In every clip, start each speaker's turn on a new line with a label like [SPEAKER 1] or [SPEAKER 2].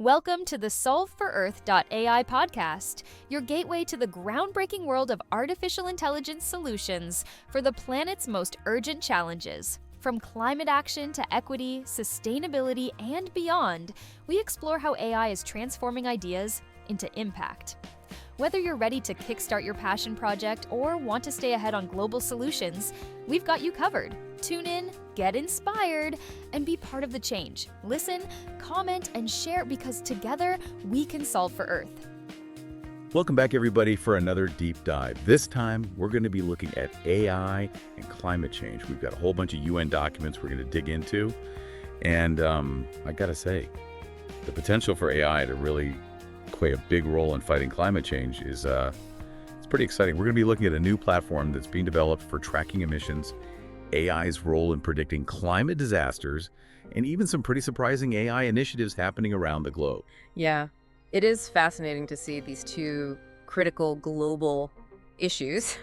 [SPEAKER 1] Welcome to the SolveForEarth.ai podcast, your gateway to the groundbreaking world of artificial intelligence solutions for the planet's most urgent challenges. From climate action to equity, sustainability, and beyond, we explore how AI is transforming ideas into impact. Whether you're ready to kickstart your passion project or want to stay ahead on global solutions, we've got you covered. Tune in, get inspired, and be part of the change. Listen, comment, and share because together we can solve for Earth.
[SPEAKER 2] Welcome back, everybody, for another deep dive. This time, we're going to be looking at AI and climate change. We've got a whole bunch of UN documents we're going to dig into. And I got to say, the potential for AI to really play a big role in fighting climate change is it's pretty exciting. We're going to be looking at a new platform that's being developed for tracking emissions, AI's role in predicting climate disasters, and even some pretty surprising AI initiatives happening around the globe.
[SPEAKER 3] Yeah, it is fascinating to see these two critical global issues,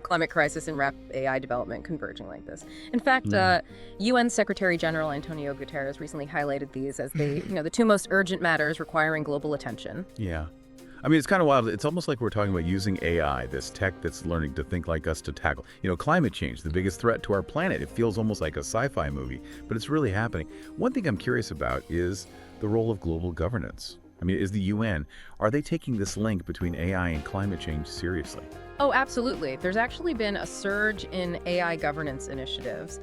[SPEAKER 3] climate crisis and rapid AI development, converging like this. In fact, UN Secretary General Antonio Guterres recently highlighted these as the two most urgent matters requiring global attention.
[SPEAKER 2] Yeah. I mean, it's kind of wild. It's almost like we're talking about using AI, this tech that's learning to think like us, to tackle, climate change, the biggest threat to our planet. It feels almost like a sci-fi movie, but it's really happening. One thing I'm curious about is the role of global governance. I mean, is the UN, are they taking this link between AI and climate change seriously?
[SPEAKER 3] Oh, absolutely. There's actually been a surge in AI governance initiatives.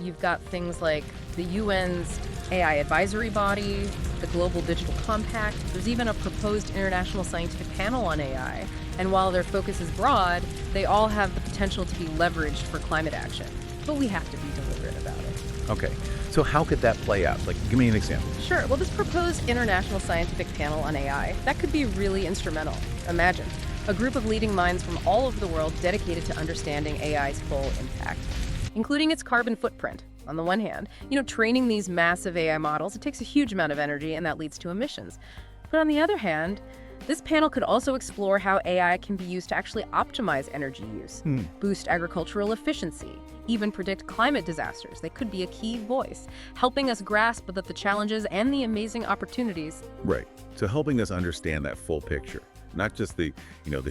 [SPEAKER 3] You've got things like the UN's AI advisory body, the Global Digital Compact. There's even a proposed international scientific panel on AI. And while their focus is broad, they all have the potential to be leveraged for climate action. But we have to be deliberate about it.
[SPEAKER 2] Okay. So how could that play out? Like, give me an example.
[SPEAKER 3] Sure. Well, this proposed international scientific panel on AI, that could be really instrumental. Imagine a group of leading minds from all over the world dedicated to understanding AI's full impact, including its carbon footprint. On the one hand, training these massive AI models, it takes a huge amount of energy and that leads to emissions. But on the other hand, this panel could also explore how AI can be used to actually optimize energy use, boost agricultural efficiency, even predict climate disasters. They could be a key voice, helping us grasp that the challenges and the amazing opportunities.
[SPEAKER 2] Right. So helping us understand that full picture, not just the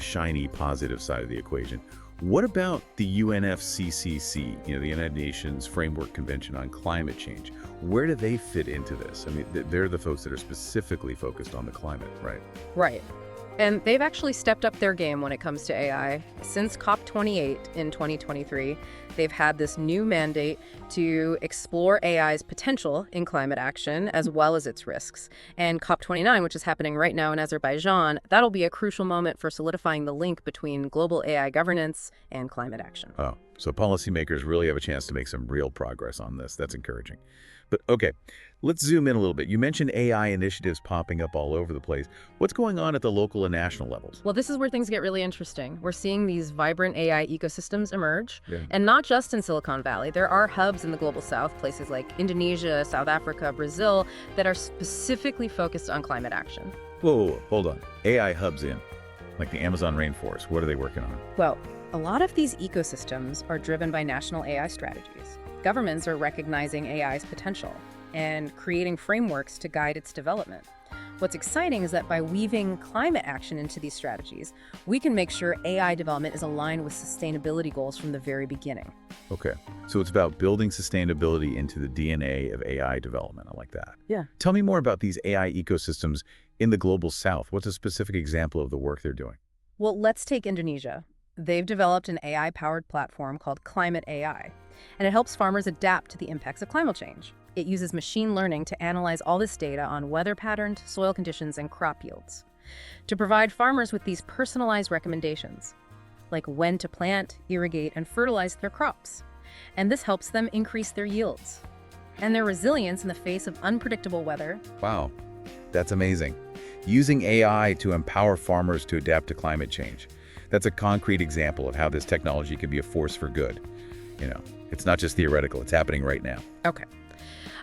[SPEAKER 2] shiny positive side of the equation. What about the UNFCCC, the United Nations Framework Convention on Climate Change? Where do they fit into this? I mean, they're the folks that are specifically focused on the climate, right?
[SPEAKER 3] Right. And they've actually stepped up their game when it comes to AI. Since COP28 in 2023, they've had this new mandate to explore AI's potential in climate action as well as its risks. And COP29, which is happening right now in Azerbaijan, that'll be a crucial moment for solidifying the link between global AI governance and climate action.
[SPEAKER 2] Oh, so policymakers really have a chance to make some real progress on this. That's encouraging. But okay, let's zoom in a little bit. You mentioned AI initiatives popping up all over the place. What's going on at the local and national levels?
[SPEAKER 3] Well, this is where things get really interesting. We're seeing these vibrant AI ecosystems emerge, and not just in Silicon Valley. There are hubs in the global south, places like Indonesia, South Africa, Brazil, that are specifically focused on climate action.
[SPEAKER 2] Whoa, hold on. AI hubs in, like the Amazon rainforest. What are they working on?
[SPEAKER 3] Well, a lot of these ecosystems are driven by national AI strategies. Governments are recognizing AI's potential and creating frameworks to guide its development. What's exciting is that by weaving climate action into these strategies, we can make sure AI development is aligned with sustainability goals from the very beginning.
[SPEAKER 2] Okay, so it's about building sustainability into the DNA of AI development. I like that.
[SPEAKER 3] Yeah.
[SPEAKER 2] Tell me more about these AI ecosystems in the global south. What's a specific example of the work they're doing?
[SPEAKER 3] Well, let's take Indonesia. They've developed an AI-powered platform called Climate AI, and it helps farmers adapt to the impacts of climate change. It uses machine learning to analyze all this data on weather patterns, soil conditions, and crop yields, to provide farmers with these personalized recommendations, like when to plant, irrigate, and fertilize their crops. And this helps them increase their yields and their resilience in the face of unpredictable weather.
[SPEAKER 2] Wow, that's amazing. Using AI to empower farmers to adapt to climate change. That's a concrete example of how this technology can be a force for good. It's not just theoretical, it's happening right now.
[SPEAKER 3] Okay.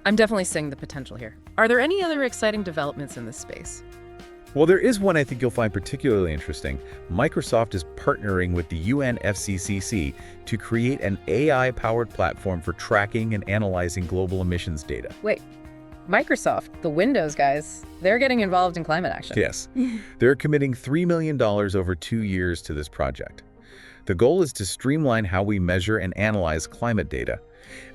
[SPEAKER 3] I'm definitely seeing the potential here. Are there any other exciting developments in this space?
[SPEAKER 2] Well, there is one I think you'll find particularly interesting. Microsoft is partnering with the UNFCCC to create an AI-powered platform for tracking and analyzing global emissions data.
[SPEAKER 3] Wait, Microsoft, the Windows guys, they're getting involved in climate action.
[SPEAKER 2] Yes. They're committing $3 million over 2 years to this project. The goal is to streamline how we measure and analyze climate data.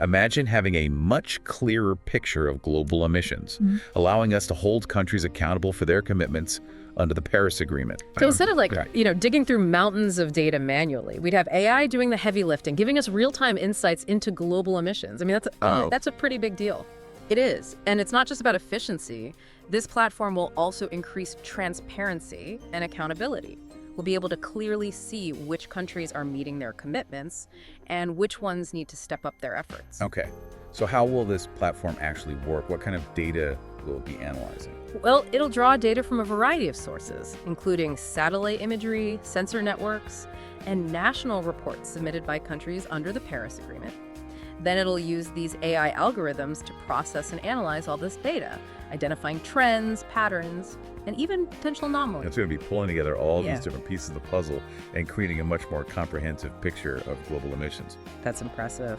[SPEAKER 2] Imagine having a much clearer picture of global emissions, allowing us to hold countries accountable for their commitments under the Paris Agreement.
[SPEAKER 3] So instead of digging through mountains of data manually, we'd have AI doing the heavy lifting, giving us real-time insights into global emissions. I mean, that's a pretty big deal. It is. And it's not just about efficiency. This platform will also increase transparency and accountability. We'll be able to clearly see which countries are meeting their commitments and which ones need to step up their efforts.
[SPEAKER 2] Okay. So how will this platform actually work? What kind of data will it be analyzing?
[SPEAKER 3] Well, it'll draw data from a variety of sources, including satellite imagery, sensor networks, and national reports submitted by countries under the Paris Agreement. Then it'll use these AI algorithms to process and analyze all this data, identifying trends, patterns, and even potential anomalies.
[SPEAKER 2] It's going to be pulling together all these different pieces of the puzzle and creating a much more comprehensive picture of global emissions.
[SPEAKER 3] That's impressive.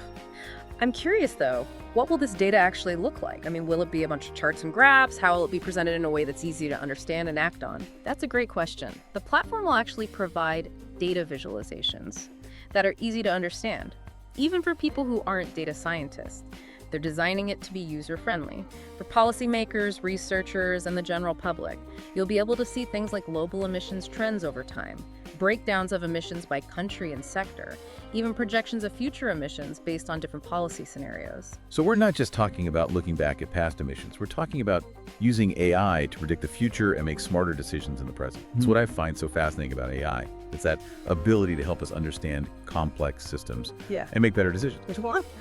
[SPEAKER 3] I'm curious, though, what will this data actually look like? I mean, will it be a bunch of charts and graphs? How will it be presented in a way that's easy to understand and act on? That's a great question. The platform will actually provide data visualizations that are easy to understand, even for people who aren't data scientists. They're designing it to be user-friendly. For policymakers, researchers, and the general public, you'll be able to see things like global emissions trends over time, breakdowns of emissions by country and sector, even projections of future emissions based on different policy scenarios.
[SPEAKER 2] So we're not just talking about looking back at past emissions. We're talking about using AI to predict the future and make smarter decisions in the present. It's what I find so fascinating about AI. It's that ability to help us understand complex systems and make better decisions.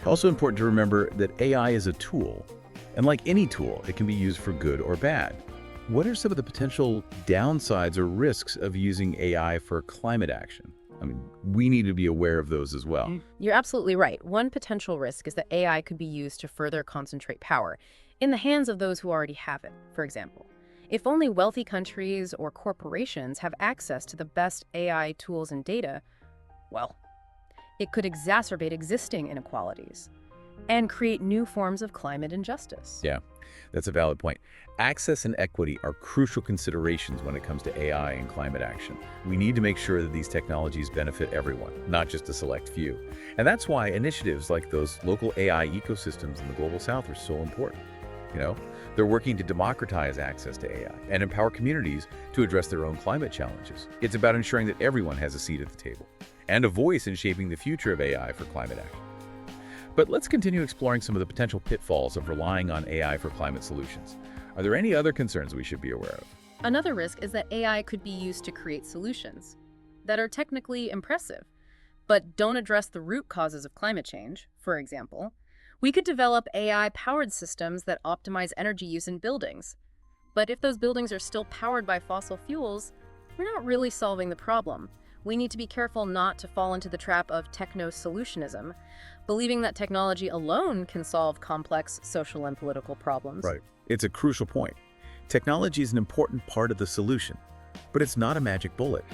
[SPEAKER 2] Also important to remember that AI is a tool, and like any tool, it can be used for good or bad. What are some of the potential downsides or risks of using AI for climate action? I mean, we need to be aware of those as well.
[SPEAKER 3] You're absolutely right. One potential risk is that AI could be used to further concentrate power in the hands of those who already have it. For example, if only wealthy countries or corporations have access to the best AI tools and data, well, it could exacerbate existing inequalities and create new forms of climate injustice.
[SPEAKER 2] Yeah, that's a valid point. Access and equity are crucial considerations when it comes to AI and climate action. We need to make sure that these technologies benefit everyone, not just a select few. And that's why initiatives like those local AI ecosystems in the Global South are so important. They're working to democratize access to AI and empower communities to address their own climate challenges. It's about ensuring that everyone has a seat at the table and a voice in shaping the future of AI for climate action. But let's continue exploring some of the potential pitfalls of relying on AI for climate solutions. Are there any other concerns we should be aware of?
[SPEAKER 3] Another risk is that AI could be used to create solutions that are technically impressive, but don't address the root causes of climate change. For example, we could develop AI-powered systems that optimize energy use in buildings. But if those buildings are still powered by fossil fuels, we're not really solving the problem. We need to be careful not to fall into the trap of techno-solutionism, believing that technology alone can solve complex social and political problems.
[SPEAKER 2] Right. It's a crucial point. Technology is an important part of the solution, but it's not a magic bullet.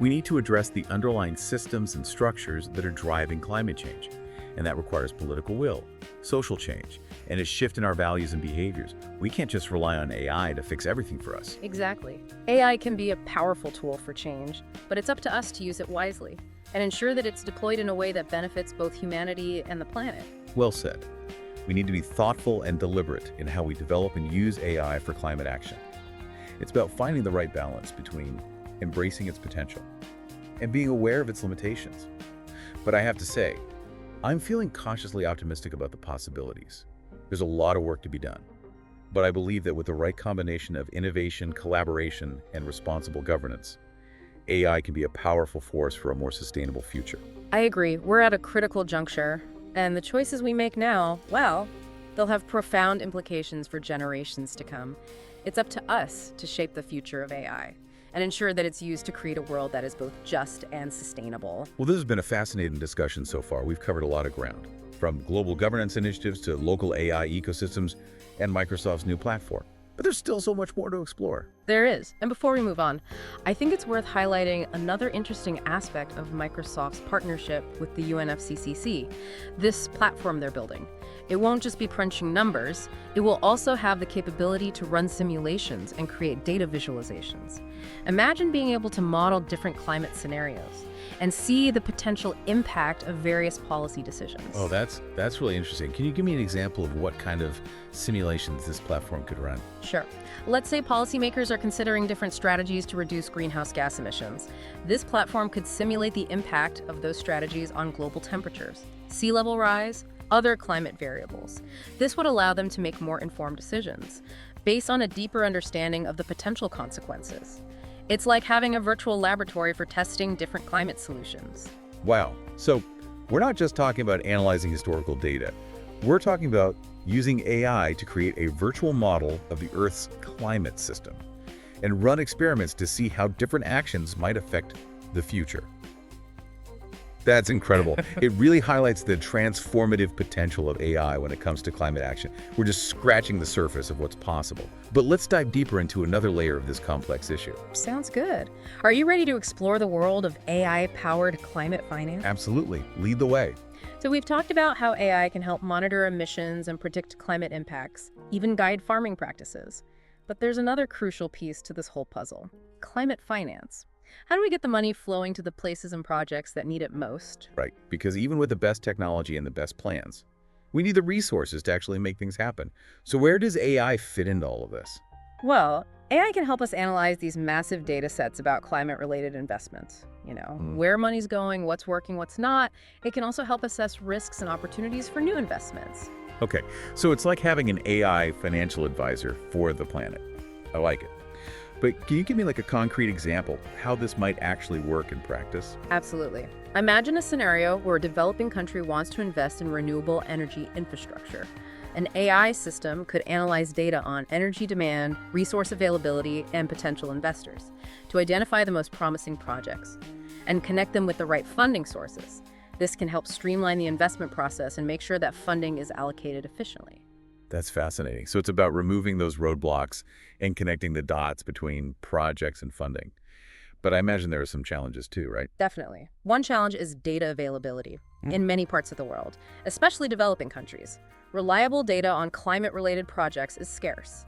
[SPEAKER 2] We need to address the underlying systems and structures that are driving climate change. And that requires political will, social change, and a shift in our values and behaviors. We can't just rely on AI to fix everything for us.
[SPEAKER 3] Exactly. AI can be a powerful tool for change, but it's up to us to use it wisely and ensure that it's deployed in a way that benefits both humanity and the planet.
[SPEAKER 2] Well said. We need to be thoughtful and deliberate in how we develop and use AI for climate action. It's about finding the right balance between embracing its potential and being aware of its limitations. But I have to say, I'm feeling cautiously optimistic about the possibilities. There's a lot of work to be done, but I believe that with the right combination of innovation, collaboration, and responsible governance, AI can be a powerful force for a more sustainable future.
[SPEAKER 3] I agree. We're at a critical juncture, and the choices we make now, well, they'll have profound implications for generations to come. It's up to us to shape the future of AI and ensure that it's used to create a world that is both just and sustainable.
[SPEAKER 2] Well, this has been a fascinating discussion so far. We've covered a lot of ground, from global governance initiatives to local AI ecosystems and Microsoft's new platform. but there's still so much more to explore.
[SPEAKER 3] There is. And before we move on, I think it's worth highlighting another interesting aspect of Microsoft's partnership with the UNFCCC, this platform they're building. It won't just be crunching numbers, it will also have the capability to run simulations and create data visualizations. Imagine being able to model different climate scenarios and see the potential impact of various policy decisions.
[SPEAKER 2] Oh, that's really interesting. Can you give me an example of what kind of simulations this platform could run?
[SPEAKER 3] Sure. Let's say policymakers are considering different strategies to reduce greenhouse gas emissions. This platform could simulate the impact of those strategies on global temperatures, sea level rise, other climate variables. This would allow them to make more informed decisions based on a deeper understanding of the potential consequences. It's like having a virtual laboratory for testing different climate solutions.
[SPEAKER 2] Wow. So we're not just talking about analyzing historical data. We're talking about using AI to create a virtual model of the Earth's climate system and run experiments to see how different actions might affect the future. That's incredible. It really highlights the transformative potential of AI when it comes to climate action. We're just scratching the surface of what's possible. But let's dive deeper into another layer of this complex issue.
[SPEAKER 3] Sounds good. Are you ready to explore the world of AI-powered climate finance?
[SPEAKER 2] Absolutely. Lead the way.
[SPEAKER 3] So we've talked about how AI can help monitor emissions and predict climate impacts, even guide farming practices. But there's another crucial piece to this whole puzzle: climate finance. How do we get the money flowing to the places and projects that need it most?
[SPEAKER 2] Right, because even with the best technology and the best plans, we need the resources to actually make things happen. So where does AI fit into all of this?
[SPEAKER 3] Well, AI can help us analyze these massive data sets about climate-related investments. Where money's going, what's working, what's not. It can also help assess risks and opportunities for new investments.
[SPEAKER 2] Okay, so it's like having an AI financial advisor for the planet. I like it. But can you give me like a concrete example of how this might actually work in practice?
[SPEAKER 3] Absolutely. Imagine a scenario where a developing country wants to invest in renewable energy infrastructure. An AI system could analyze data on energy demand, resource availability, and potential investors to identify the most promising projects and connect them with the right funding sources. This can help streamline the investment process and make sure that funding is allocated efficiently.
[SPEAKER 2] That's fascinating. So it's about removing those roadblocks and connecting the dots between projects and funding. But I imagine there are some challenges too, right?
[SPEAKER 3] Definitely. One challenge is data availability in many parts of the world, especially developing countries. Reliable data on climate-related projects is scarce,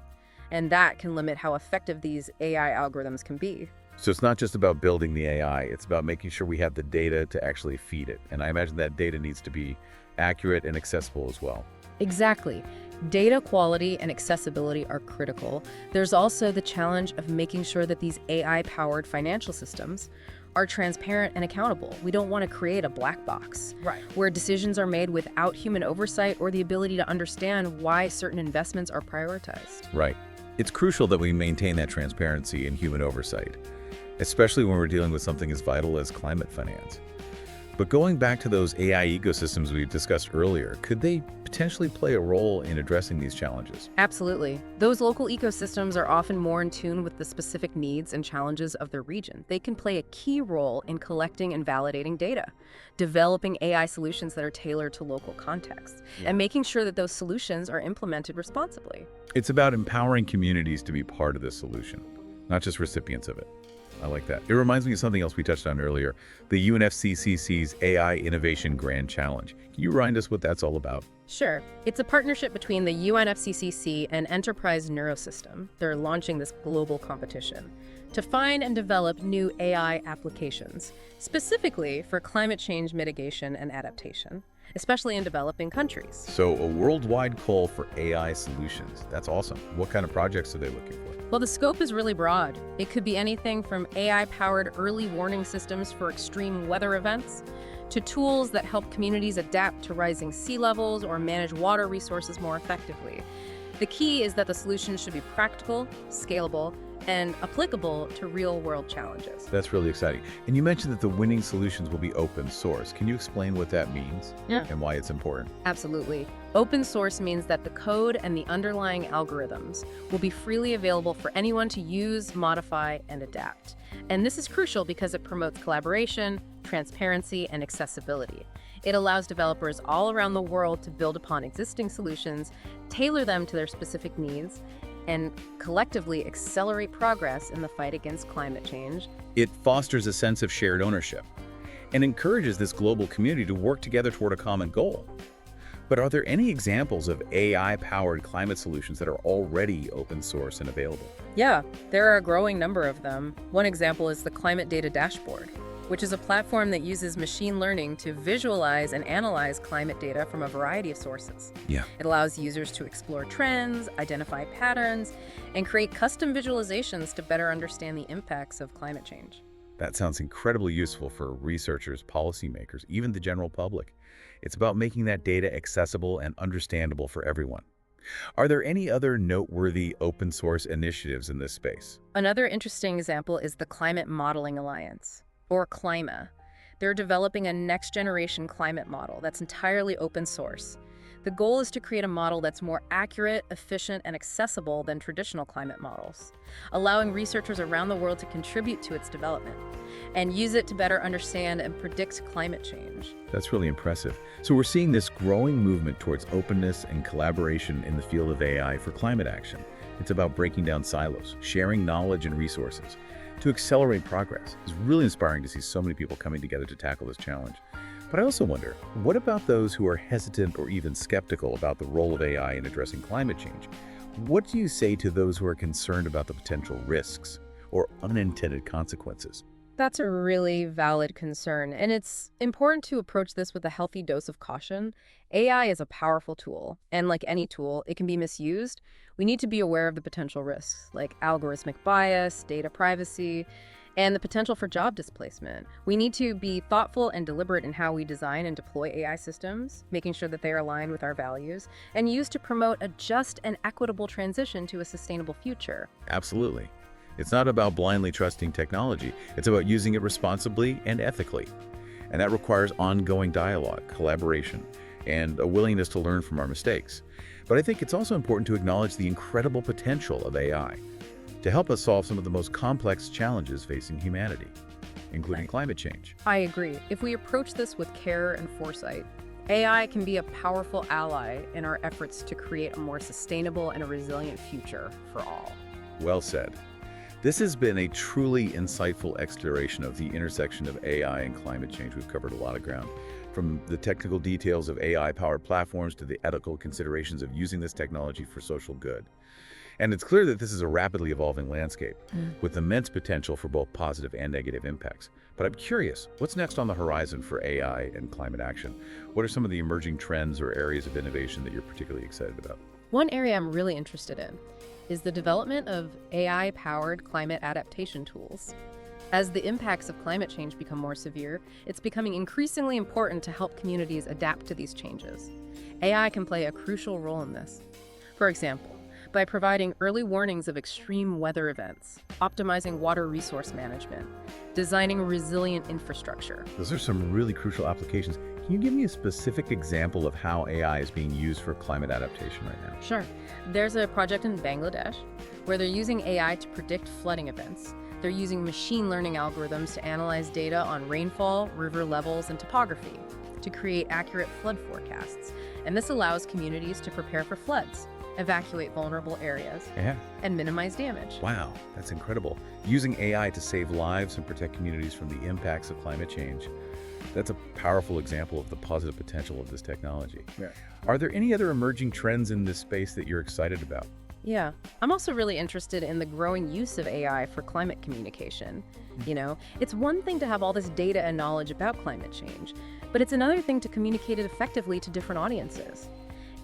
[SPEAKER 3] and that can limit how effective these AI algorithms can be.
[SPEAKER 2] So it's not just about building the AI, it's about making sure we have the data to actually feed it. And I imagine that data needs to be accurate and accessible as well.
[SPEAKER 3] Exactly. Data quality and accessibility are critical. There's also the challenge of making sure that these AI-powered financial systems are transparent and accountable. We don't want to create a black box where decisions are made without human oversight or the ability to understand why certain investments are prioritized.
[SPEAKER 2] Right. It's crucial that we maintain that transparency and human oversight, especially when we're dealing with something as vital as climate finance. But going back to those AI ecosystems we discussed earlier, could they potentially play a role in addressing these challenges?
[SPEAKER 3] Absolutely. Those local ecosystems are often more in tune with the specific needs and challenges of their region. They can play a key role in collecting and validating data, developing AI solutions that are tailored to local contexts, and making sure that those solutions are implemented responsibly.
[SPEAKER 2] It's about empowering communities to be part of the solution, not just recipients of it. I like that. It reminds me of something else we touched on earlier, the UNFCCC's AI Innovation Grand Challenge. Can you remind us what that's all about?
[SPEAKER 3] Sure. It's a partnership between the UNFCCC and Enterprise Neurosystem. They're launching this global competition to find and develop new AI applications, specifically for climate change mitigation and adaptation, especially in developing countries.
[SPEAKER 2] So a worldwide call for AI solutions. That's awesome. What kind of projects are they looking for?
[SPEAKER 3] Well, the scope is really broad. It could be anything from AI-powered early warning systems for extreme weather events to tools that help communities adapt to rising sea levels or manage water resources more effectively. The key is that the solutions should be practical, scalable, and applicable to real-world challenges.
[SPEAKER 2] That's really exciting. And you mentioned that the winning solutions will be open source. Can you explain what that means and why it's important?
[SPEAKER 3] Absolutely. Open source means that the code and the underlying algorithms will be freely available for anyone to use, modify, and adapt. And this is crucial because it promotes collaboration, transparency, and accessibility. It allows developers all around the world to build upon existing solutions, tailor them to their specific needs, and collectively accelerate progress in the fight against climate change.
[SPEAKER 2] It fosters a sense of shared ownership and encourages this global community to work together toward a common goal. But are there any examples of AI-powered climate solutions that are already open source and available?
[SPEAKER 3] Yeah, there are a growing number of them. One example is the Climate Data Dashboard, which is a platform that uses machine learning to visualize and analyze climate data from a variety of sources.
[SPEAKER 2] Yeah.
[SPEAKER 3] It allows users to explore trends, identify patterns, and create custom visualizations to better understand the impacts of climate change.
[SPEAKER 2] That sounds incredibly useful for researchers, policymakers, even the general public. It's about making that data accessible and understandable for everyone. Are there any other noteworthy open source initiatives in this space?
[SPEAKER 3] Another interesting example is the Climate Modeling Alliance, or CLIMA. They're developing a next-generation climate model that's entirely open source. The goal is to create a model that's more accurate, efficient, and accessible than traditional climate models, allowing researchers around the world to contribute to its development and use it to better understand and predict climate change.
[SPEAKER 2] That's really impressive. So we're seeing this growing movement towards openness and collaboration in the field of AI for climate action. It's about breaking down silos, sharing knowledge and resources to accelerate progress. It's really inspiring to see so many people coming together to tackle this challenge. But I also wonder, what about those who are hesitant or even skeptical about the role of AI in addressing climate change? What do you say to those who are concerned about the potential risks or unintended consequences?
[SPEAKER 3] That's a really valid concern, and it's important to approach this with a healthy dose of caution. AI is a powerful tool, and like any tool, it can be misused. We need to be aware of the potential risks, like algorithmic bias, data privacy, and the potential for job displacement. We need to be thoughtful and deliberate in how we design and deploy AI systems, making sure that they are aligned with our values, and used to promote a just and equitable transition to a sustainable future.
[SPEAKER 2] Absolutely. It's not about blindly trusting technology. It's about using it responsibly and ethically. And that requires ongoing dialogue, collaboration, and a willingness to learn from our mistakes. But I think it's also important to acknowledge the incredible potential of AI to help us solve some of the most complex challenges facing humanity, including climate change.
[SPEAKER 3] I agree. If we approach this with care and foresight, AI can be a powerful ally in our efforts to create a more sustainable and a resilient future for all.
[SPEAKER 2] Well said. This has been a truly insightful exploration of the intersection of AI and climate change. We've covered a lot of ground, from the technical details of AI-powered platforms to the ethical considerations of using this technology for social good. And it's clear that this is a rapidly evolving landscape with immense potential for both positive and negative impacts. But I'm curious, what's next on the horizon for AI and climate action? What are some of the emerging trends or areas of innovation that you're particularly excited about?
[SPEAKER 3] One area I'm really interested in is the development of AI-powered climate adaptation tools. As the impacts of climate change become more severe, it's becoming increasingly important to help communities adapt to these changes. AI can play a crucial role in this. For example, by providing early warnings of extreme weather events, optimizing water resource management, designing resilient infrastructure.
[SPEAKER 2] Those are some really crucial applications. Can you give me a specific example of how AI is being used for climate adaptation right now?
[SPEAKER 3] Sure. There's a project in Bangladesh where they're using AI to predict flooding events. They're using machine learning algorithms to analyze data on rainfall, river levels, and topography to create accurate flood forecasts. And this allows communities to prepare for floods, evacuate vulnerable areas, and minimize damage.
[SPEAKER 2] Wow, that's incredible. Using AI to save lives and protect communities from the impacts of climate change. That's a powerful example of the positive potential of this technology. Are there any other emerging trends in this space that you're excited about?
[SPEAKER 3] Yeah, I'm also really interested in the growing use of AI for climate communication. You know, it's one thing to have all this data and knowledge about climate change, but it's another thing to communicate it effectively to different audiences.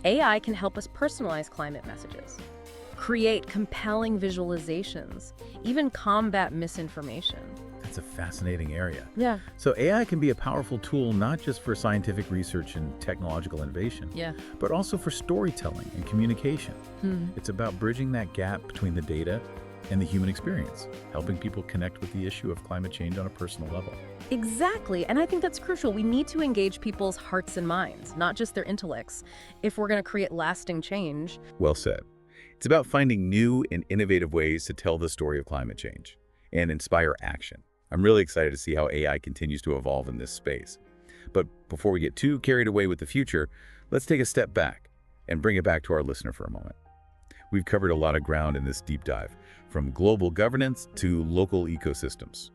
[SPEAKER 3] AI can help us personalize climate messages, create compelling visualizations, even combat misinformation.
[SPEAKER 2] That's a fascinating area.
[SPEAKER 3] Yeah.
[SPEAKER 2] So AI can be a powerful tool not just for scientific research and technological innovation, but also for storytelling and communication. It's about bridging that gap between the data and the human experience, helping people connect with the issue of climate change on a personal level.
[SPEAKER 3] Exactly, and I think that's crucial. We need to engage people's hearts and minds, not just their intellects, if we're going to create lasting change.
[SPEAKER 2] Well said. It's about finding new and innovative ways to tell the story of climate change and inspire action. I'm really excited to see how AI continues to evolve in this space. But before we get too carried away with the future, let's take a step back and bring it back to our listener for a moment. We've covered a lot of ground in this deep dive, from global governance to local ecosystems,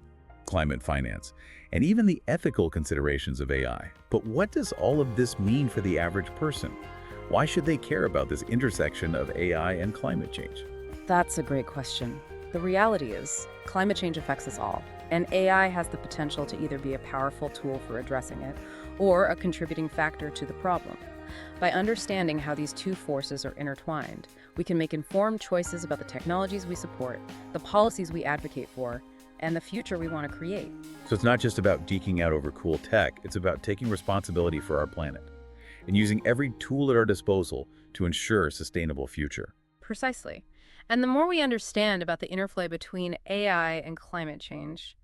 [SPEAKER 2] climate finance, and even the ethical considerations of AI. But what does all of this mean for the average person? Why should they care about this intersection of AI and climate change?
[SPEAKER 3] That's a great question. The reality is, climate change affects us all, and AI has the potential to either be a powerful tool for addressing it or a contributing factor to the problem. By understanding how these two forces are intertwined, we can make informed choices about the technologies we support, the policies we advocate for, and the future we want to create.
[SPEAKER 2] So it's not just about geeking out over cool tech, it's about taking responsibility for our planet and using every tool at our disposal to ensure a sustainable future.
[SPEAKER 3] Precisely. And the more we understand about the interplay between AI and climate change,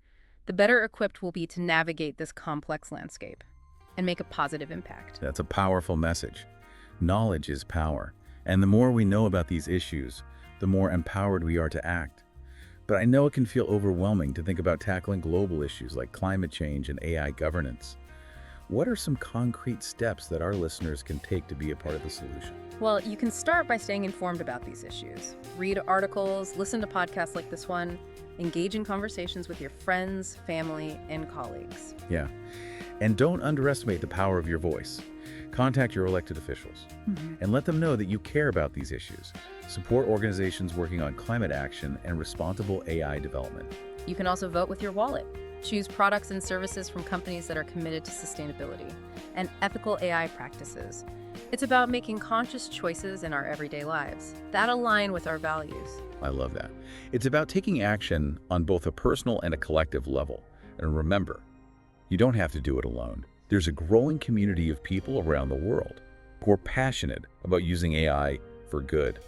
[SPEAKER 3] the better equipped we'll be to navigate this complex landscape and make a positive impact.
[SPEAKER 2] That's a powerful message. Knowledge is power, and the more we know about these issues, the more empowered we are to act. But I know it can feel overwhelming to think about tackling global issues like climate change and AI governance. What are some concrete steps that our listeners can take to be a part of the solution?
[SPEAKER 3] Well, you can start by staying informed about these issues. Read articles, listen to podcasts like this one, engage in conversations with your friends, family, and colleagues.
[SPEAKER 2] Yeah. And don't underestimate the power of your voice. Contact your elected officials and let them know that you care about these issues. Support organizations working on climate action and responsible AI development.
[SPEAKER 3] You can also vote with your wallet. Choose products and services from companies that are committed to sustainability and ethical AI practices. It's about making conscious choices in our everyday lives that align with our values.
[SPEAKER 2] I love that. It's about taking action on both a personal and a collective level. And remember, you don't have to do it alone. There's a growing community of people around the world who are passionate about using AI for good.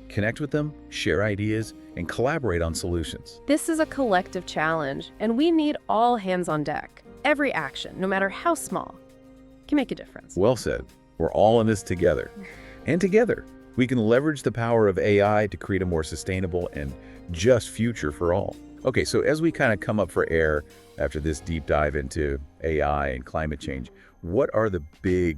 [SPEAKER 2] Connect with them, share ideas, and collaborate on solutions.
[SPEAKER 3] This is a collective challenge, and we need all hands on deck. Every action, no matter how small, can make a difference.
[SPEAKER 2] Well said. We're all in this together. And together, we can leverage the power of AI to create a more sustainable and just future for all. Okay, so as we kind of come up for air after this deep dive into AI and climate change, what are the key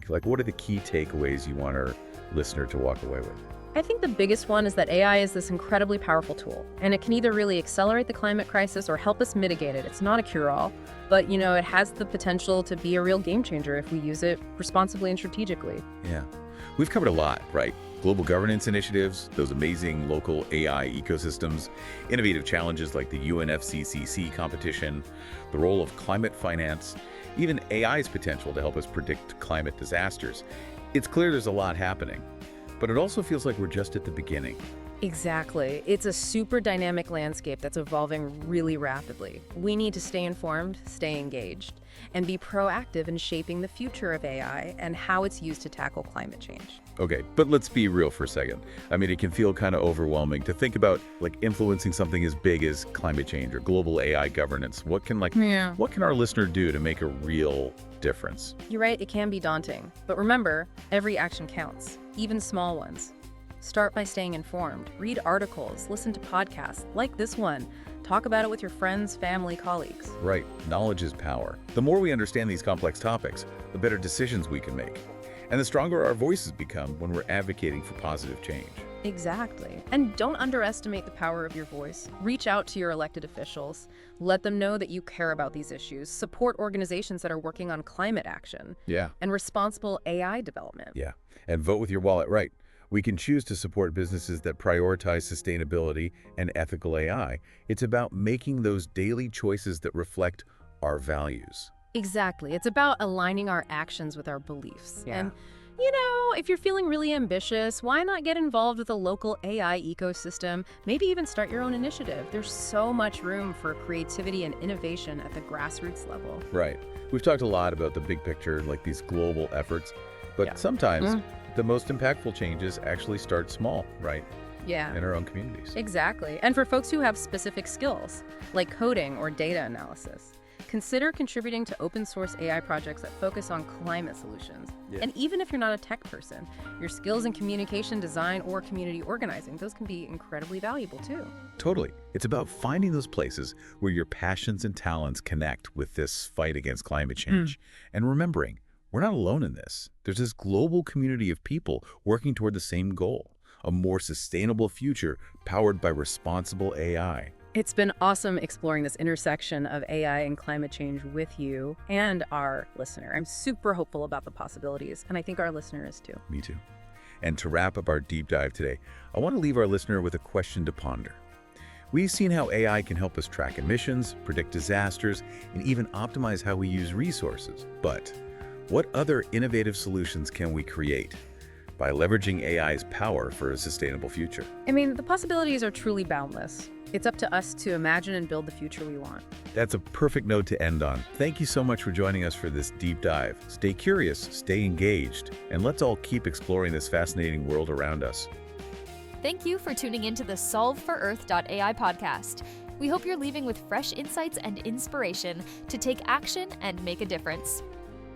[SPEAKER 2] takeaways you want our listener to walk away with?
[SPEAKER 3] I think the biggest one is that AI is this incredibly powerful tool, and it can either really accelerate the climate crisis or help us mitigate it. It's not a cure-all, but it has the potential to be a real game changer if we use it responsibly and strategically.
[SPEAKER 2] Yeah. We've covered a lot, right? Global governance initiatives, those amazing local AI ecosystems, innovative challenges like the UNFCCC competition, the role of climate finance, even AI's potential to help us predict climate disasters. It's clear there's a lot happening, but it also feels like we're just at the beginning.
[SPEAKER 3] Exactly. It's a super dynamic landscape that's evolving really rapidly. We need to stay informed, stay engaged, and be proactive in shaping the future of AI and how it's used to tackle climate change.
[SPEAKER 2] Okay, but let's be real for a second. I mean, it can feel kind of overwhelming to think about influencing something as big as climate change or global AI governance. What can our listener do to make a real difference?
[SPEAKER 3] You're right, it can be daunting. But remember, every action counts, even small ones. Start by staying informed. Read articles, listen to podcasts like this one. Talk about it with your friends, family, colleagues.
[SPEAKER 2] Right. Knowledge is power. The more we understand these complex topics, the better decisions we can make. And the stronger our voices become when we're advocating for positive change.
[SPEAKER 3] Exactly. And don't underestimate the power of your voice. Reach out to your elected officials. Let them know that you care about these issues. Support organizations that are working on climate action.
[SPEAKER 2] Yeah.
[SPEAKER 3] And responsible AI development.
[SPEAKER 2] Yeah. And vote with your wallet, right. We can choose to support businesses that prioritize sustainability and ethical AI. It's about making those daily choices that reflect our values.
[SPEAKER 3] Exactly. It's about aligning our actions with our beliefs.
[SPEAKER 2] Yeah.
[SPEAKER 3] And, if you're feeling really ambitious, why not get involved with a local AI ecosystem? Maybe even start your own initiative. There's so much room for creativity and innovation at the grassroots level.
[SPEAKER 2] Right. We've talked a lot about the big picture, like these global efforts, but sometimes the most impactful changes actually start small, right?
[SPEAKER 3] Yeah.
[SPEAKER 2] In our own communities.
[SPEAKER 3] Exactly. And for folks who have specific skills, like coding or data analysis, consider contributing to open source AI projects that focus on climate solutions.
[SPEAKER 2] Yeah.
[SPEAKER 3] And even if you're not a tech person, your skills in communication, design, or community organizing, those can be incredibly valuable too.
[SPEAKER 2] Totally. It's about finding those places where your passions and talents connect with this fight against climate change. And remembering, we're not alone in this. There's this global community of people working toward the same goal. a more sustainable future powered by responsible AI.
[SPEAKER 3] It's been awesome exploring this intersection of AI and climate change with you and our listener. I'm super hopeful about the possibilities, and I think our listener is too.
[SPEAKER 2] Me too. And to wrap up our deep dive today, I want to leave our listener with a question to ponder. We've seen how AI can help us track emissions, predict disasters, and even optimize how we use resources. But what other innovative solutions can we create by leveraging AI's power for a sustainable future?
[SPEAKER 3] I mean, the possibilities are truly boundless. It's up to us to imagine and build the future we want.
[SPEAKER 2] That's a perfect note to end on. Thank you so much for joining us for this deep dive. Stay curious, stay engaged, and let's all keep exploring this fascinating world around us.
[SPEAKER 1] Thank you for tuning into the solveforearth.ai podcast. We hope you're leaving with fresh insights and inspiration to take action and make a difference.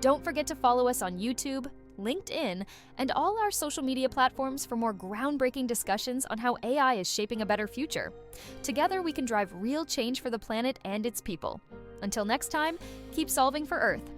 [SPEAKER 1] Don't forget to follow us on YouTube, LinkedIn, and all our social media platforms for more groundbreaking discussions on how AI is shaping a better future. Together, we can drive real change for the planet and its people. Until next time, keep solving for Earth.